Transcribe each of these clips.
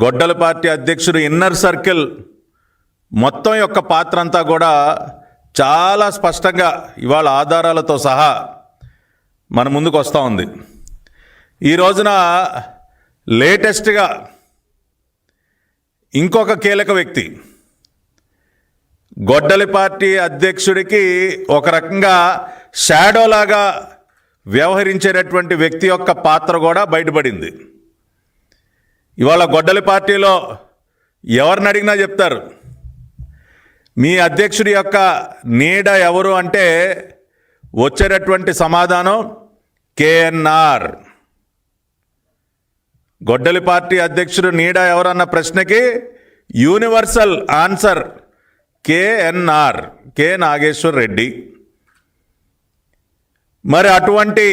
గొడ్డలి పార్టీ అధ్యక్షుడు inner circle మొత్తం యొక్క పాత్ర అంతా కూడా చాలా స్పష్టంగా ఇవాళ ఆధారాలతో సహా మన ముందుకు వస్తూ ఉంది. ఈ రోజున లేటెస్ట్గా ఇంకొక కీలక వ్యక్తి, గొడ్డలి పార్టీ అధ్యక్షుడికి ఒక రకంగా షాడోలాగా వ్యవహరించేటటువంటి వ్యక్తి యొక్క పాత్ర కూడా బయటపడింది. ఇవాళ గొడ్డలి పార్టీలో ఎవరిని అడిగినా చెప్తారు, మీ అధ్యక్షుడి యొక్క నీడ ఎవరు అంటే వచ్చేటటువంటి సమాధానం కేఎన్ఆర్. గొడ్డలి పార్టీ అధ్యక్షుడు నీడ ఎవరన్న ప్రశ్నకి universal answer KNR, K Nageshwar Reddy. మరి అటువంటి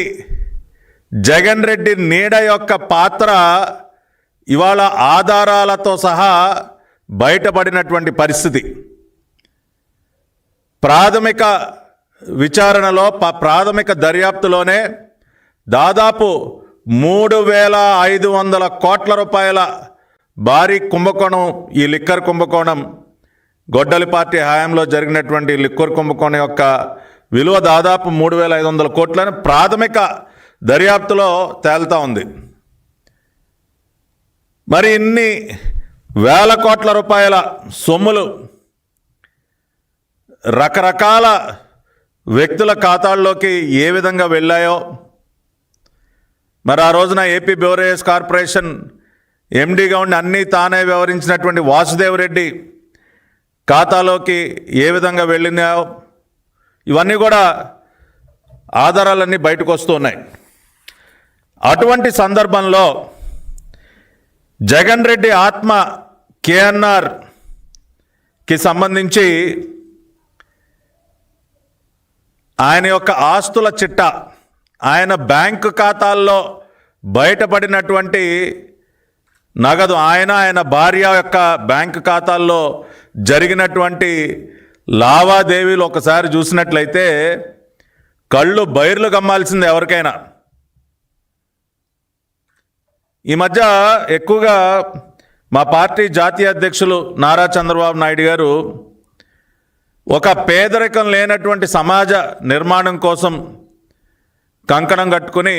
జగన్ రెడ్డి నీడ యొక్క పాత్ర ఇవాళ ఆధారాలతో సహా బయటపడినటువంటి పరిస్థితి. ప్రాథమిక విచారణలో ప్రాథమిక దర్యాప్తులోనే దాదాపు 3,500 కోట్ల రూపాయల భారీ కుంభకోణం, ఈ లిక్కర్ కుంభకోణం, గొడ్డలి పార్టీ హయాంలో జరిగినటువంటి లిక్కర్ కుంభకోణం యొక్క విలువ దాదాపు 3,500 కోట్లని ప్రాథమిక దర్యాప్తులో తేలుతా ఉంది. మరి ఇన్ని వేల కోట్ల రూపాయల సొమ్ములు రకరకాల వ్యక్తుల ఖాతాల్లోకి ఏ విధంగా వెళ్ళాయో, మరి ఆ రోజున ఏపీ బెవరేజ్ కార్పొరేషన్ ఎండీగా ఉండి అన్నీ తానే వ్యవహరించినటువంటి వాసుదేవ్ రెడ్డి ఖాతాలోకి ఏ విధంగా వెళ్ళినాయో, ఇవన్నీ కూడా ఆధారాలన్నీ బయటకు వస్తూ ఉన్నాయి. అటువంటి సందర్భంలో జగన్ రెడ్డి ఆత్మ కేఎన్ఆర్కి సంబంధించి ఆయన యొక్క ఆస్తుల చిట్టా, ఆయన బ్యాంకు ఖాతాల్లో బయటపడినటువంటి నగదు, ఆయన భార్య యొక్క బ్యాంకు ఖాతాల్లో జరిగినటువంటి లావాదేవీలు ఒకసారి చూసినట్లయితే కళ్ళు బైర్లు గమ్మాల్సింది ఎవరికైనా. ఈ మధ్య ఎక్కువగా మా పార్టీ జాతీయ అధ్యక్షులు నారా చంద్రబాబు నాయుడు గారు ఒక పేదరికం లేనటువంటి సమాజ నిర్మాణం కోసం కంకణం కట్టుకుని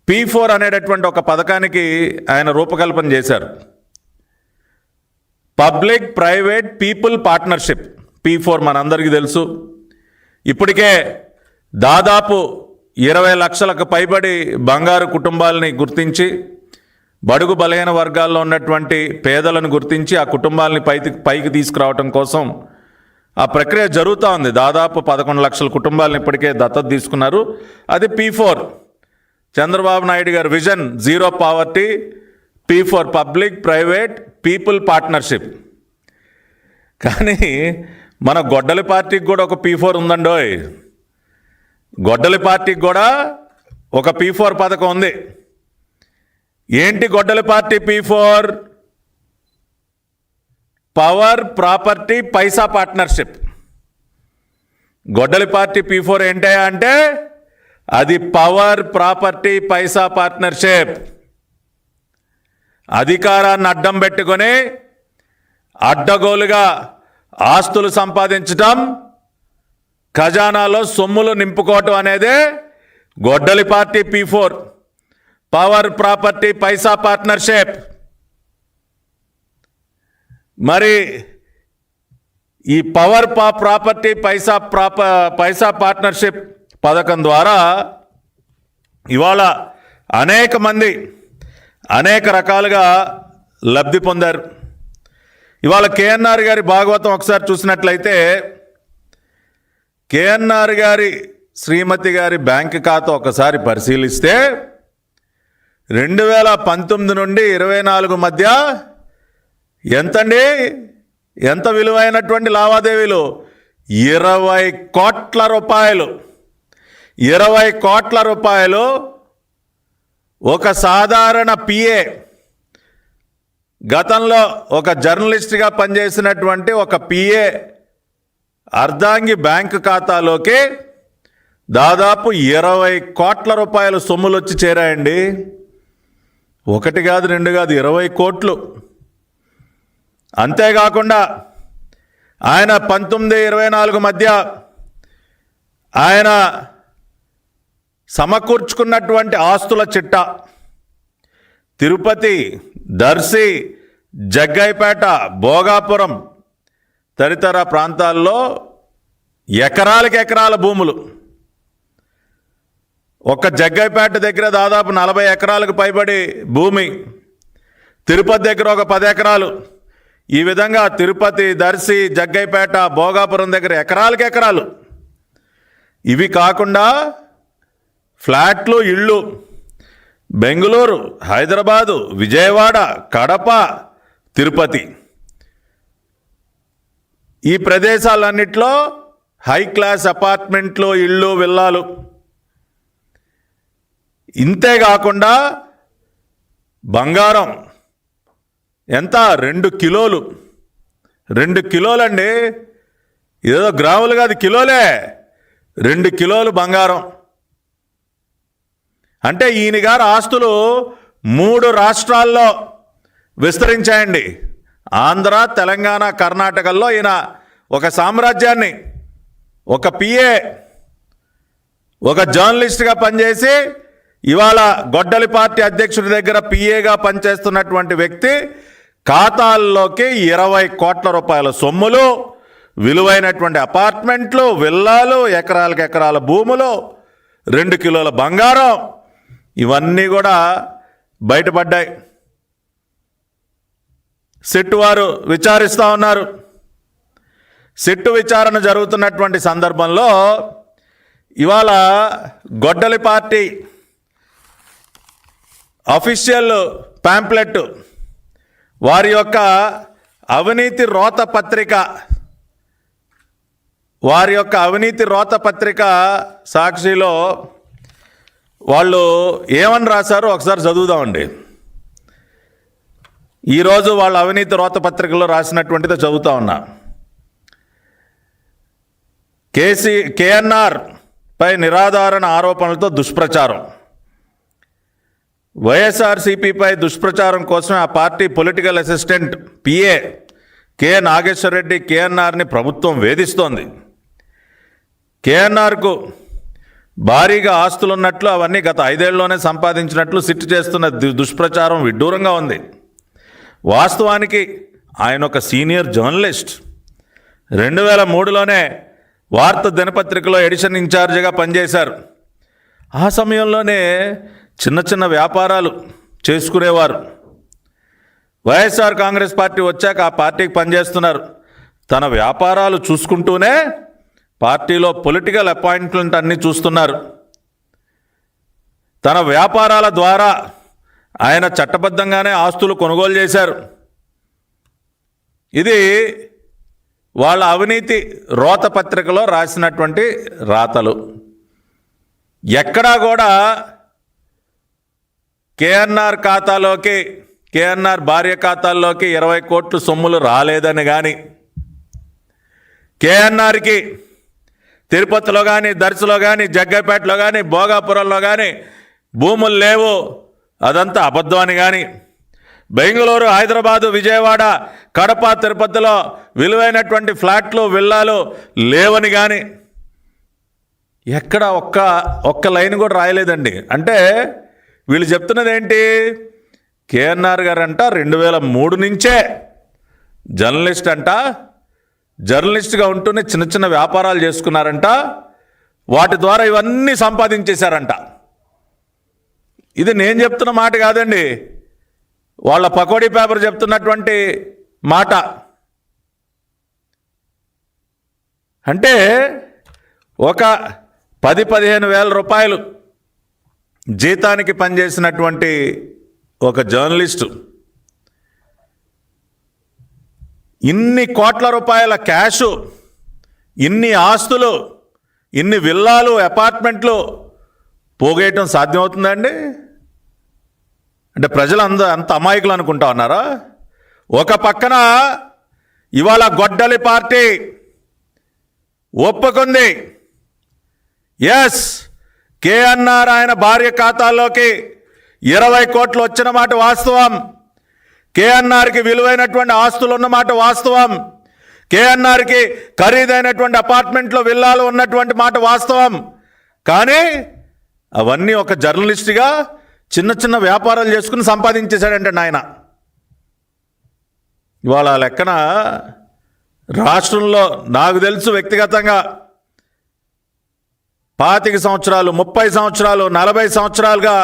P4 అనేటటువంటి ఒక పథకానికి ఆయన రూపకల్పన చేశారు. Public private people partnership, P4 మనందరికీ తెలుసు. ఇప్పటికే దాదాపు 20 లక్షలకు పైబడి బంగారు కుటుంబాలని గుర్తించి, బడుగు బలహీన వర్గాల్లో ఉన్నటువంటి పేదలను గుర్తించి ఆ కుటుంబాలని పైకి తీసుకురావటం కోసం ఆ ప్రక్రియ జరుగుతూ ఉంది. దాదాపు 11 లక్షల కుటుంబాలను ఇప్పటికే దత్తత తీసుకున్నారు. అది P4. చంద్రబాబు నాయుడు గారు vision zero poverty, P4 public private people partnership. కానీ మన గొడ్డలి పార్టీకి కూడా ఒక P4 ఉందండోయ్. గొడ్డలి పార్టీకి కూడా ఒక P4 పథకం ఉంది. ఏంటి గొడ్డలి పార్టీ P4? పవర్ ప్రాపర్టీ పైసా పార్ట్నర్షిప్. గొడ్డలి పార్టీ P4 ఏంటా అంటే అది పవర్ ప్రాపర్టీ పైసా పార్ట్నర్షిప్. అధికారాన్ని అడ్డం పెట్టుకొని అడ్డగోలుగా ఆస్తులు సంపాదించటం, ఖజానాలో సొమ్ములు నింపుకోవటం అనేదే గొడ్డలి పార్టీ P4, పవర్ ప్రాపర్టీ పైసా పార్ట్నర్షిప్. మరి ఈ పవర్ ప్రాపర్టీ పైసా పార్ట్నర్షిప్ పథకం ద్వారా ఇవాళ అనేక మంది అనేక రకాలుగా లబ్ధి పొందారు. ఇవాళ కేఎన్ఆర్ గారి భాగవతం ఒకసారి చూసినట్లయితే కేఎన్ఆర్ గారి శ్రీమతి గారి బ్యాంక్ ఖాతా ఒకసారి పరిశీలిస్తే 2019 నుండి 24 మధ్య ఎంతండి, ఎంత విలువైనటువంటి లావాదేవీలు? 20 కోట్ల రూపాయలు. 20 కోట్ల రూపాయలు ఒక సాధారణ పిఏ, గతంలో ఒక జర్నలిస్ట్గా పనిచేసినటువంటి ఒక పిఏ అర్ధాంగి బ్యాంకు ఖాతాలోకి దాదాపు 20 కోట్ల రూపాయల సొమ్ములు వచ్చి చేరాయండి. ఒకటి కాదు, రెండు కాదు, 20 కోట్లు. అంతేకాకుండా ఆయన 19-24 మధ్య ఆయన సమకూర్చుకున్నటువంటి ఆస్తుల చిట్టా తిరుపతి, దర్శి, జగ్గైపేట, భోగాపురం తదితర ప్రాంతాల్లో ఎకరాలకు ఎకరాల భూములు. ఒక్క జగ్గైపేట దగ్గర దాదాపు 40 ఎకరాలకు పైబడి భూమి, తిరుపతి దగ్గర ఒక 10 ఎకరాలు. ఈ విధంగా తిరుపతి, దర్శి, జగ్గైపేట, భోగాపురం దగ్గర ఎకరాలకు ఎకరాలు. ఇవి కాకుండా ఫ్లాట్లు, ఇళ్ళు బెంగళూరు, హైదరాబాదు, విజయవాడ, కడప, తిరుపతి ఈ ప్రదేశాలన్నిట్లో హై క్లాస్ అపార్ట్మెంట్లు, ఇళ్ళు, విల్లాలు. ఇంతేకాకుండా బంగారం ఎంత? 2 కిలోలు. 2 కిలోలండి, ఏదో గ్రాములు కాదు, కిలోలే. 2 కిలోలు బంగారం. అంటే ఈయన గారి ఆస్తులు 3 రాష్ట్రాల్లో విస్తరించాయండి. ఆంధ్ర, తెలంగాణ, కర్ణాటకల్లో ఈయన ఒక సామ్రాజ్యాన్ని, ఒక పిఏ, ఒక జర్నలిస్ట్గా పనిచేసి ఇవాళ గొడ్డలి పార్టీ అధ్యక్షుడి దగ్గర పిఏగా పనిచేస్తున్నటువంటి వ్యక్తి ఖాతాల్లోకి 20 కోట్ల రూపాయల సొమ్ములు, విలువైనటువంటి అపార్ట్మెంట్లు, విల్లాలు, ఎకరాలకు ఎకరాల భూములు, 2 కిలోల బంగారం, ఇవన్నీ కూడా బయటపడ్డాయి. సిట్ వారు విచారిస్తూ ఉన్నారు. సిట్టు విచారణ జరుగుతున్నటువంటి సందర్భంలో ఇవాళ గొడ్డలి పార్టీ అఫీషియల్ పాంప్లెట్, వారి యొక్క అవినీతి రోత పత్రిక సాక్షిలో వాళ్ళు ఏమని రాశారో ఒకసారి చదువుదామండి. ఈరోజు వాళ్ళ అవినీతి రోత పత్రికలో రాసినటువంటిదో చదువుతా ఉన్నా. కేఎన్ఆర్ పై నిరాధారణ ఆరోపణలతో దుష్ప్రచారం. వైఎస్ఆర్సీపీపై దుష్ప్రచారం కోసం ఆ party political assistant PA K Nageswara Reddy కేఎన్ఆర్ని ప్రభుత్వం వేధిస్తోంది. కేఎన్ఆర్కు భారీగా ఆస్తులున్నట్లు, అవన్నీ గత 5 ఏళ్లలోనే సంపాదించినట్లు సిట్ చేస్తున్న దుష్ప్రచారం విడ్డూరంగా ఉంది. వాస్తవానికి ఆయన ఒక సీనియర్ జర్నలిస్ట్. 2003లోనే వార్త దినపత్రికలో ఎడిషన్ ఇన్ఛార్జిగా పనిచేశారు. ఆ సమయంలోనే చిన్న చిన్న వ్యాపారాలు చేసుకునేవారు. వైఎస్ఆర్ కాంగ్రెస్ పార్టీ వచ్చాక ఆ పార్టీకి పనిచేస్తున్నారు. తన వ్యాపారాలు చూసుకుంటూనే పార్టీలో పొలిటికల్ అపాయింట్మెంట్ అన్నీ చూస్తున్నారు. తన వ్యాపారాల ద్వారా ఆయన చట్టబద్ధంగానే ఆస్తులు కొనుగోలు చేశారు. ఇది వాళ్ళ అవినీతి రోత పత్రికలో రాసినటువంటి రాతలు. ఎక్కడా కూడా కేఎన్ఆర్ భార్య ఖాతాల్లోకి 20 కోట్లు సొమ్ములు రాలేదని కానీ, కేఎన్ఆర్కి తిరుపతిలో కానీ, దర్శిలో కానీ, జగ్గైపేటలో కానీ, భోగాపురంలో కానీ భూములు లేవు, అదంతా అబద్ధం అని కానీ, బెంగళూరు, హైదరాబాదు, విజయవాడ, కడప, తిరుపతిలో విలువైనటువంటి ఫ్లాట్లు, విల్లాలు లేవని కానీ ఎక్కడ ఒక్క లైన్ కూడా రాయలేదండి. అంటే వీళ్ళు చెప్తున్నది ఏంటి? కేఎన్ఆర్ గారంట 2003 నుంచే జర్నలిస్ట్గా ఉంటూనే చిన్న చిన్న వ్యాపారాలు చేసుకున్నారంట. వాటి ద్వారా ఇవన్నీ సంపాదించేశారంట. ఇది నేను చెప్తున్న మాట కాదండి, వాళ్ళ పకోడీ పేపర్ చెప్తున్నటువంటి మాట. అంటే ఒక 10-15 వేల రూపాయలు జీతానికి పనిచేసినటువంటి ఒక జర్నలిస్టు ఇన్ని కోట్ల రూపాయల క్యాషు, ఇన్ని ఆస్తులు, ఇన్ని విల్లాలు, అపార్ట్మెంట్లు పోగేయటం సాధ్యమవుతుందండి? అంటే ప్రజలు అంత అమాయకులు అనుకుంటా ఉన్నారా? ఒక పక్కన ఇవాళ గొడ్డలి పార్టీ ఒప్పుకుంది, ఎస్ కేఎన్ఆర్ ఆయన భార్య ఖాతాల్లోకి 20 కోట్లు వచ్చిన మాట వాస్తవం. కేఎన్ఆర్కి విలువైనటువంటి ఆస్తులు ఉన్నమాట వాస్తవం. కేఎన్ఆర్కి ఖరీదైనటువంటి అపార్ట్మెంట్లో విల్లాలు ఉన్నటువంటి మాట వాస్తవం. కానీ అవన్నీ ఒక జర్నలిస్ట్గా చిన్న చిన్న వ్యాపారాలు చేసుకుని సంపాదించేశాడంటే నాయన. ఇవాళ లెక్కన రాష్ట్రంలో నాకు తెలుసు వ్యక్తిగతంగా 25 సంవత్సరాలు, 30 సంవత్సరాలు, 40 సంవత్సరాలుగా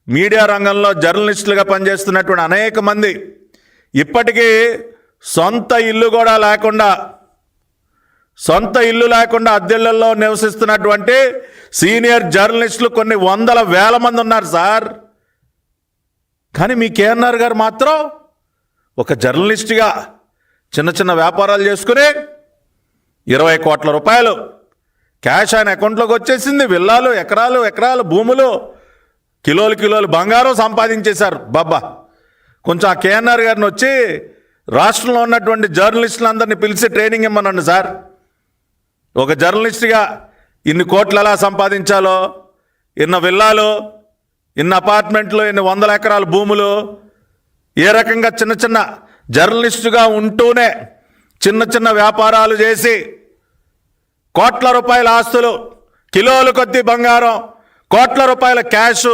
మీడియా రంగంలో జర్నలిస్టులుగా పనిచేస్తున్నటువంటి అనేక మంది ఇప్పటికీ సొంత ఇల్లు లేకుండా అద్దెళ్లలో నివసిస్తున్నటువంటి సీనియర్ జర్నలిస్టులు కొన్ని వందల వేల మంది ఉన్నారు సార్. కానీ మీ కేఎన్ఆర్ గారు మాత్రం ఒక జర్నలిస్ట్గా చిన్న చిన్న వ్యాపారాలు చేసుకుని 20 కోట్ల రూపాయలు క్యాష్ ఆయన అకౌంట్లోకి వచ్చేసింది. విల్లాలు, ఎకరాలు భూములు, కిలోలు బంగారం సంపాదించేశారు. బాబా, కొంచెం ఆ కేఎన్ఆర్ గారిని వచ్చి రాష్ట్రంలో ఉన్నటువంటి జర్నలిస్టులందరినీ పిలిచి ట్రైనింగ్ ఇమ్మనండి సార్. ఒక జర్నలిస్ట్గా ఇన్ని కోట్లు ఎలా సంపాదించాలో, ఇన్న విల్లాలు, ఇన్ని అపార్ట్మెంట్లు, ఇన్ని 100 ఎకరాల భూములు, ఏ రకంగా చిన్న చిన్న జర్నలిస్టుగా ఉంటూనే చిన్న చిన్న వ్యాపారాలు చేసి కోట్ల రూపాయల ఆస్తులు, కిలోల కొద్ది బంగారం, కోట్ల రూపాయల క్యాష్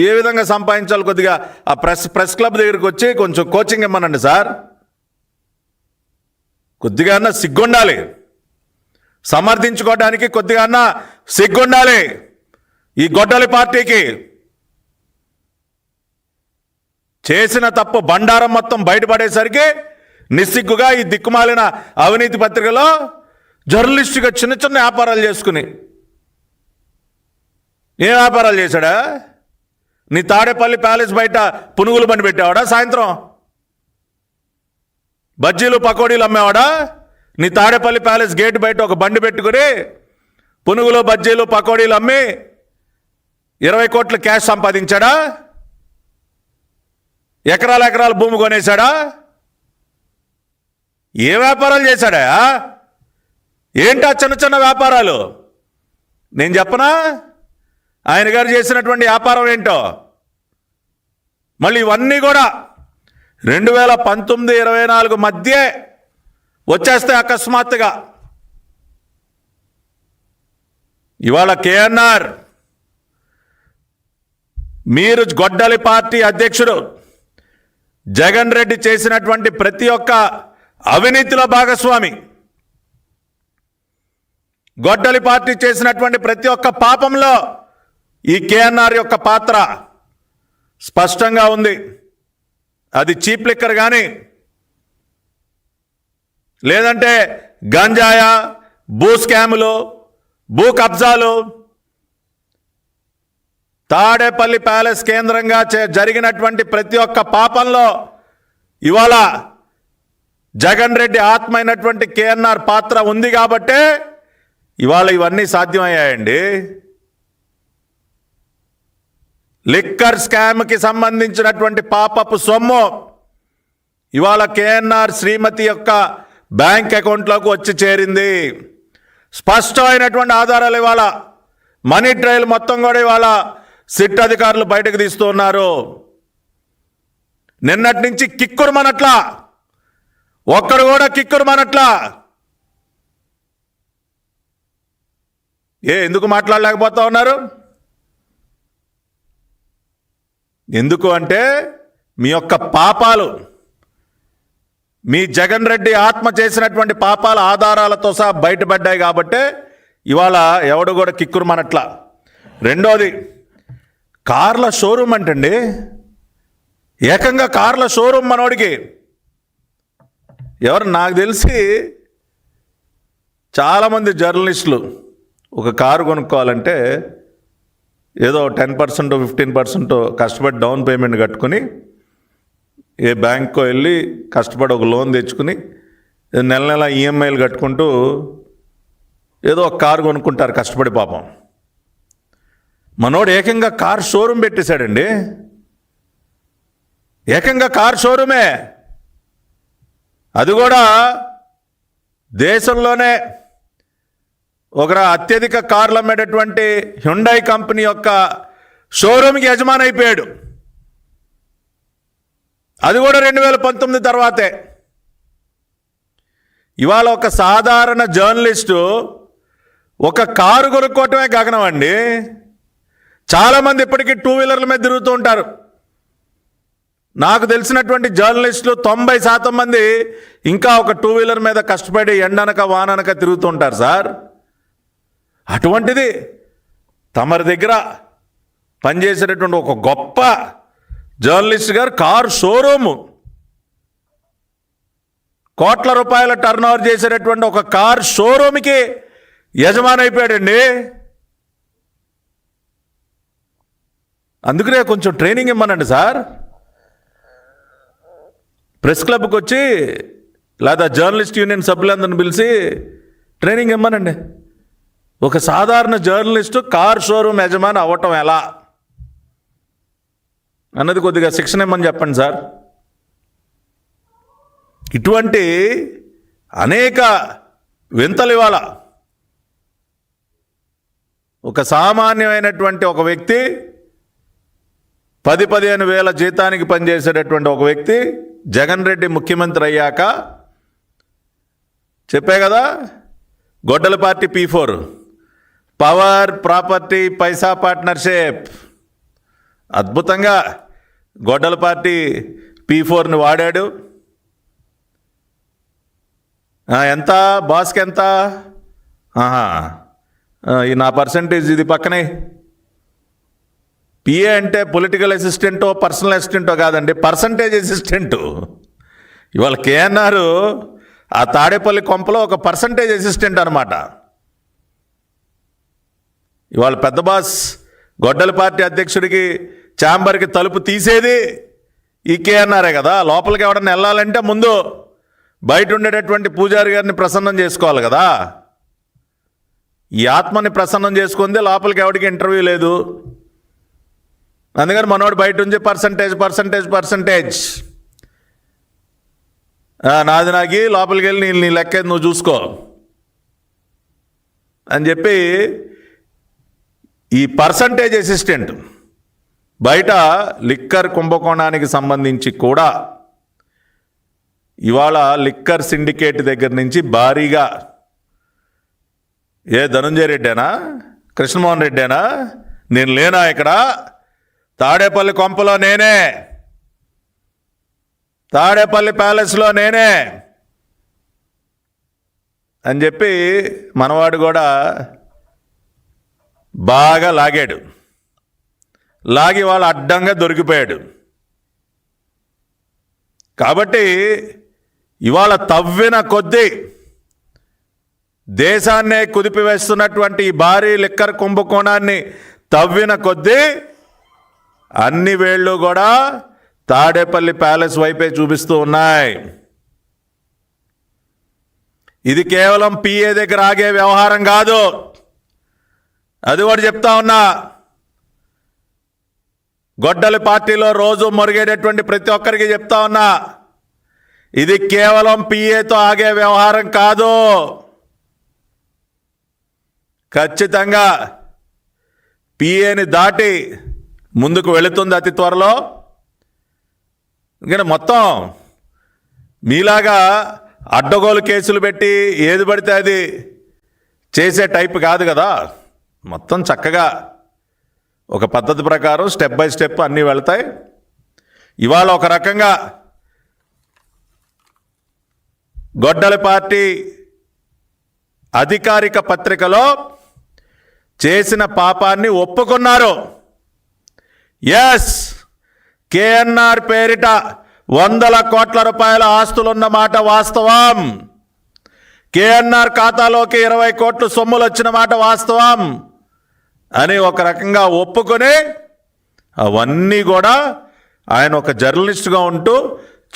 ఏ విధంగా సంపాదించాలి, కొద్దిగా ఆ ప్రెస్ క్లబ్ దగ్గరికి వచ్చి కొంచెం కోచింగ్ ఇమ్మనండి సార్. కొద్దిగా అన్నా సిగ్గుండాలి, సమర్థించుకోవడానికి కొద్దిగా అన్నా సిగ్గుండాలి ఈ గొడ్డలి పార్టీకి. చేసిన తప్పు బండారం మొత్తం బయటపడేసరికి నిస్సిగ్గుగా ఈ దిక్కుమాలిన అవినీతి పత్రికలో జర్నలిస్టుగా చిన్న చిన్న వ్యాపారాలు చేసుకుని ఏ వ్యాపారాలు చేశాడా? నీ తాడేపల్లి ప్యాలెస్ బయట పునుగులు బండి పెట్టేవాడా? సాయంత్రం బజ్జీలు పకోడీలు అమ్మేవాడా? నీ తాడేపల్లి ప్యాలెస్ గేట్ బయట ఒక బండి పెట్టుకుని పునుగులు బజ్జీలు పకోడీలు అమ్మి 20 కోట్ల క్యాష్ సంపాదించాడా? ఎకరాల భూమి కొనేశాడా? ఏ వ్యాపారాలు చేశాడా? ఏంటా చిన్న చిన్న వ్యాపారాలు? నేను చెప్పనా ఆయన గారు చేసినటువంటి వ్యాపారం ఏంటో? మళ్ళీ ఇవన్నీ కూడా 2019-24 మధ్య వచ్చేస్తే అకస్మాత్తుగా. ఇవాళ కేఎన్ఆర్, మీరు గొడ్డలి పార్టీ అధ్యక్షుడు జగన్ రెడ్డి చేసినటువంటి ప్రతి ఒక్క అవినీతిలో భాగస్వామి. గొడ్డలి పార్టీ చేసినటువంటి ప్రతి ఒక్క పాపంలో ఈ కేఎన్ఆర్ యొక్క పాత్ర స్పష్టంగా ఉంది. అది చీప్ లిక్కర్ కానీ, లేదంటే గంజాయా, భూ స్కాములు, భూ కబ్జాలు, తాడేపల్లి ప్యాలెస్ కేంద్రంగా జరిగినటువంటి ప్రతి ఒక్క పాపంలో ఇవాళ జగన్ రెడ్డి ఆత్మ అయినటువంటి కేఎన్ఆర్ పాత్ర ఉంది కాబట్టే ఇవాళ ఇవన్నీ సాధ్యమయ్యాయండి. లిక్కర్ స్కామ్కి సంబంధించినటువంటి పాపపు సొమ్ము ఇవాళ కేఎన్ఆర్ శ్రీమతి యొక్క బ్యాంక్ అకౌంట్లోకి వచ్చి చేరింది. స్పష్టమైనటువంటి ఆధారాలు ఇవాళ మనీ ట్రయల్ మొత్తం కూడా ఇవాళ సిట్ అధికారులు బయటకు తీస్తున్నారు. నిన్నటి నుంచి కిక్కురుమనట్లా, ఒక్కడు కూడా కిక్కురుమనట్లా. ఎందుకు మాట్లాడలేకపోతా ఉన్నారు? ఎందుకు అంటే మీ యొక్క పాపాలు, మీ జగన్ రెడ్డి ఆత్మ చేసినటువంటి పాపాల ఆధారాలతో సహా బయటపడ్డాయి కాబట్టే ఇవాళ ఎవడు కూడా కిక్కురుమనట్లా. రెండోది, కార్ల షోరూమ్ అంటండి, ఏకంగా కార్ల షోరూమ్ మనోడికి. ఎవరు నాకు తెలిసి చాలామంది జర్నలిస్టులు ఒక కారు కొనుక్కోవాలంటే ఏదో 10% 15% కష్టపడి డౌన్ పేమెంట్ కట్టుకుని ఏ బ్యాంక్కో వెళ్ళి కష్టపడి ఒక లోన్ తెచ్చుకుని నెల నెల ఈఎంఐలు కట్టుకుంటూ ఏదో ఒక కారు కొనుక్కుంటారు కష్టపడి. పాపం మనోడు ఏకంగా కార్ షోరూమ్ పెట్టేశాడండి. ఏకంగా కార్ షోరూమే, అది కూడా దేశంలోనే ఒక అత్యధిక కార్లు అమ్మేటటువంటి హ్యుండై కంపెనీ యొక్క షోరూమ్కి యజమాని అయిపోయాడు. అది కూడా 2019 తర్వాతే. ఇవాళ ఒక సాధారణ జర్నలిస్టు ఒక కారు కొనుక్కోవటమే గగనం అండి. చాలామంది ఇప్పటికీ 2 వీలర్ల మీద తిరుగుతూ ఉంటారు. నాకు తెలిసినటువంటి జర్నలిస్టులు 90% మంది ఇంకా ఒక 2 వీలర్ మీద కష్టపడి ఎండనక వాననక తిరుగుతూ ఉంటారు సార్. అటువంటిది తమరి దగ్గర పనిచేసేటటువంటి ఒక గొప్ప జర్నలిస్ట్ గారు కారు షోరూము, కోట్ల రూపాయల టర్న్ ఓవర్ చేసేటటువంటి ఒక కార్ షోరూమ్కి యజమాని అయిపోయాడండి. అందుకనే కొంచెం ట్రైనింగ్ ఇమ్మనండి సార్. ప్రెస్ క్లబ్కి వచ్చి లేదా జర్నలిస్ట్ యూనియన్ సభ్యులందరిని పిలిచి ట్రైనింగ్ ఇమ్మనండి. ఒక సాధారణ జర్నలిస్టు కార్ షోరూమ్ యజమాని అవ్వటం ఎలా అన్నది కొద్దిగా శిక్షణ ఇమ్మని చెప్పండి సార్. ఇటువంటి అనేక వింతలు ఇవాళ ఒక సామాన్యమైనటువంటి ఒక వ్యక్తి 10-15 వేల జీతానికి పనిచేసేటటువంటి ఒక వ్యక్తి జగన్ రెడ్డి ముఖ్యమంత్రి అయ్యాక చెప్పే కదా, గొడ్డల పార్టీ P4 పవర్ ప్రాపర్టీ పైసా పార్ట్నర్షిప్, అద్భుతంగా గొడ్డల పార్టీ P4ని వాడాడు. ఎంత బాస్కి ఎంత, ఈ నా పర్సంటేజ్ ఇది పక్కనే. పిఏ అంటే పొలిటికల్ అసిస్టెంటో పర్సనల్ అసిస్టెంటో కాదండి, పర్సంటేజ్ అసిస్టెంటు. ఇవాళ KNR ఆ తాడేపల్లి కొంపలో ఒక పర్సంటేజ్ అసిస్టెంట్ అనమాట. ఇవాళ పెద్ద బాస్ గొడ్డల పార్టీ అధ్యక్షుడికి ఛాంబర్కి తలుపు తీసేది ఈ KNRే కదా. లోపలికి ఎవడన్నా వెళ్ళాలంటే ముందు బయట ఉండేటటువంటి పూజారి గారిని ప్రసన్నం చేసుకోవాలి కదా. ఈ ఆత్మని ప్రసన్నం చేసుకుంది, లోపలికి ఎవరికి ఇంటర్వ్యూ లేదు. అందుకని మనోడు బయట నుంచి పర్సంటేజ్ నాది నాకి లోపలికి వెళ్ళి నీ లెక్క నువ్వు చూసుకో అని చెప్పి ఈ పర్సంటేజ్ అసిస్టెంట్ బయట లిక్కర్ కుంభకోణానికి సంబంధించి కూడా ఇవాళ లిక్కర్ సిండికేట్ దగ్గర నుంచి భారీగా ధనుంజయ రెడ్డేనా కృష్ణమోహన్ రెడ్డేనా, నేను లేనా ఇక్కడ, తాడేపల్లి కొంపలో నేనే, తాడేపల్లి ప్యాలెస్లో నేనే అని చెప్పి మనవాడు కూడా బాగా లాగాడు. లాగి వాళ్ళు అడ్డంగా దొరికిపోయాడు. కాబట్టి ఇవాళ తవ్విన కొద్దీ దేశాన్నే కుదిపివేస్తున్నటువంటి ఈ భారీ లిక్కర్ కుంభకోణాన్ని తవ్విన కొద్దీ అన్ని వేళ్ళు కూడా తాడేపల్లి ప్యాలెస్ వైపే చూపిస్తూ ఉన్నాయి. ఇది కేవలం పిఏ దగ్గర ఆగే వ్యవహారం కాదు, అది కూడా చెప్తా ఉన్నా. గొడ్డలి పార్టీలో రోజు మొరిగేటటువంటి ప్రతి ఒక్కరికి చెప్తా ఉన్నా, ఇది కేవలం పిఏతో ఆగే వ్యవహారం కాదు. ఖచ్చితంగా పిఏని దాటి ముందుకు వెళుతుంది అతి త్వరలో. ఇంకా మొత్తం మీలాగా అడ్డగోలు కేసులు పెట్టి ఏది పడితే అది చేసే టైప్ కాదు కదా. మొత్తం చక్కగా ఒక పద్ధతి ప్రకారం స్టెప్ బై స్టెప్ అన్నీ వెళ్తాయి. ఇవాళ ఒక రకంగా గొడ్డలి పార్టీ అధికారిక పత్రికలో చేసిన పాపాన్ని ఒప్పుకున్నారు. ఎస్, KNR పేరిట 100 కోట్ల రూపాయల ఆస్తులున్న మాట వాస్తవం. KNR ఖాతాలోకి 20 కోట్లు సొమ్ములు వచ్చిన మాట వాస్తవం అని ఒక రకంగా ఒప్పుకొని అవన్నీ కూడా ఆయన ఒక జర్నలిస్ట్గా ఉంటూ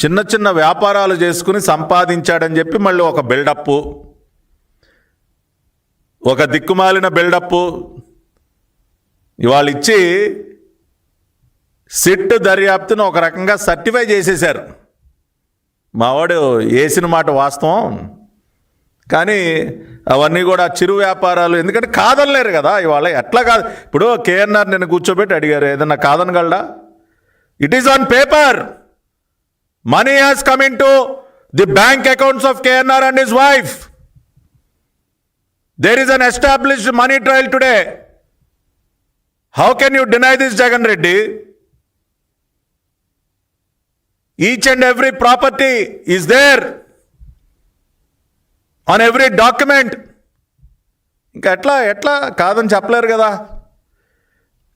చిన్న చిన్న వ్యాపారాలు చేసుకుని సంపాదించాడని చెప్పి మళ్ళీ ఒక బిల్డప్పు, ఒక దిక్కుమాలిన బిల్డప్పు ఇవాళ ఇచ్చి సిట్ దర్యాప్తును ఒక రకంగా సర్టిఫై చేసేశారు. మావాడు వేసిన మాట వాస్తవం కానీ అవన్నీ కూడా చిరు వ్యాపారాలు, ఎందుకంటే కాదనలేరు కదా ఇవాళ. ఎట్లా కాదు, ఇప్పుడు కేఎన్ఆర్ నేను కూర్చోబెట్టి అడిగారు ఏదన్నా కాదనగలడా? It is on paper. Money has come in to the bank accounts of KNR and his wife. There is an established money trail today. How can you deny this, Jagan Reddy? Each and every property is there on every document. ఇంకా ఎట్లా కాదని చెప్పలేరు కదా.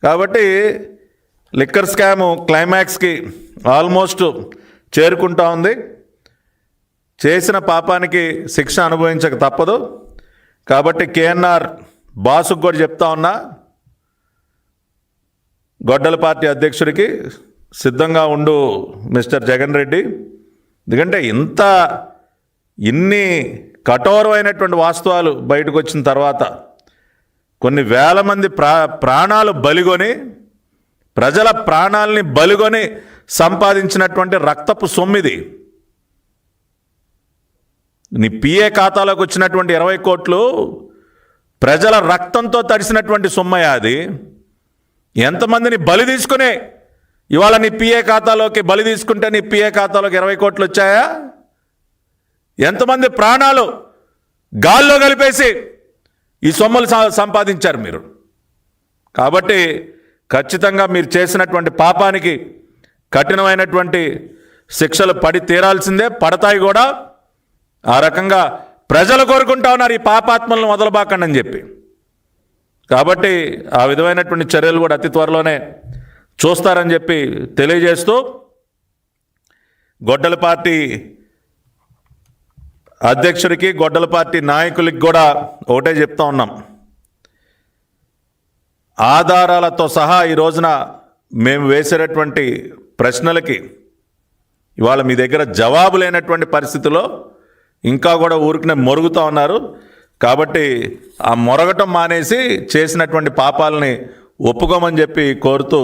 కాబట్టి liquor scam క్లైమాక్స్కి almost చేరుకుంటా ఉంది. చేసిన పాపానికి శిక్ష అనుభవించక తప్పదు. కాబట్టి కేఎన్ఆర్ బాసుకు కూడా చెప్తా ఉన్నా, గొడ్డల పార్టీ అధ్యక్షుడికి సిద్ధంగా ఉండు మిస్టర్ జగన్ రెడ్డి. ఎందుకంటే ఇన్ని కఠోరమైనటువంటి వాస్తవాలు బయటకు వచ్చిన తర్వాత కొన్ని వేల మంది ప్రాణాలు బలిగొని, ప్రజల ప్రాణాలని బలిగొని సంపాదించినటువంటి రక్తపు సొమ్మిది. నీ పిఏ ఖాతాలోకి వచ్చినటువంటి 20 కోట్లు ప్రజల రక్తంతో తడిసినటువంటి సొమ్మయ్య అది. ఎంతమందిని బలి తీసుకునే ఇవాళ నీ పిఏ ఖాతాలోకి బలి తీసుకుంటే నీ పిఏ ఖాతాలోకి 20 కోట్లు వచ్చాయా? ఎంతమంది ప్రాణాలు గాల్లో కలిపేసి ఈ సొమ్ములు సంపాదించారు మీరు. కాబట్టి ఖచ్చితంగా మీరు చేసినటువంటి పాపానికి కఠినమైనటువంటి శిక్షలు పడి తీరాల్సిందే, పడతాయి కూడా. ఆ రకంగా ప్రజలు కోరుకుంటా ఉన్నారు ఈ పాపాత్మలను వదలబాకండి అని చెప్పి. కాబట్టి ఆ విధమైనటువంటి చర్యలు కూడా అతి త్వరలోనే చూస్తారని చెప్పి తెలియజేస్తూ, గొడ్డల పార్టీ అధ్యక్షుడికి, గొడ్డల పార్టీ నాయకులకి కూడా ఒకటే చెప్తా ఉన్నాం. ఆధారాలతో సహా ఈ రోజున మేము వేసేటటువంటి ప్రశ్నలకి ఇవాళ మీ దగ్గర జవాబు లేనటువంటి పరిస్థితిలో ఇంకా కూడా ఊరికనే మొరుగుతూ ఉన్నారు. కాబట్టి ఆ మొరగటం మానేసి చేసినటువంటి పాపాలని ఒప్పుకోమని చెప్పి కోరుతూ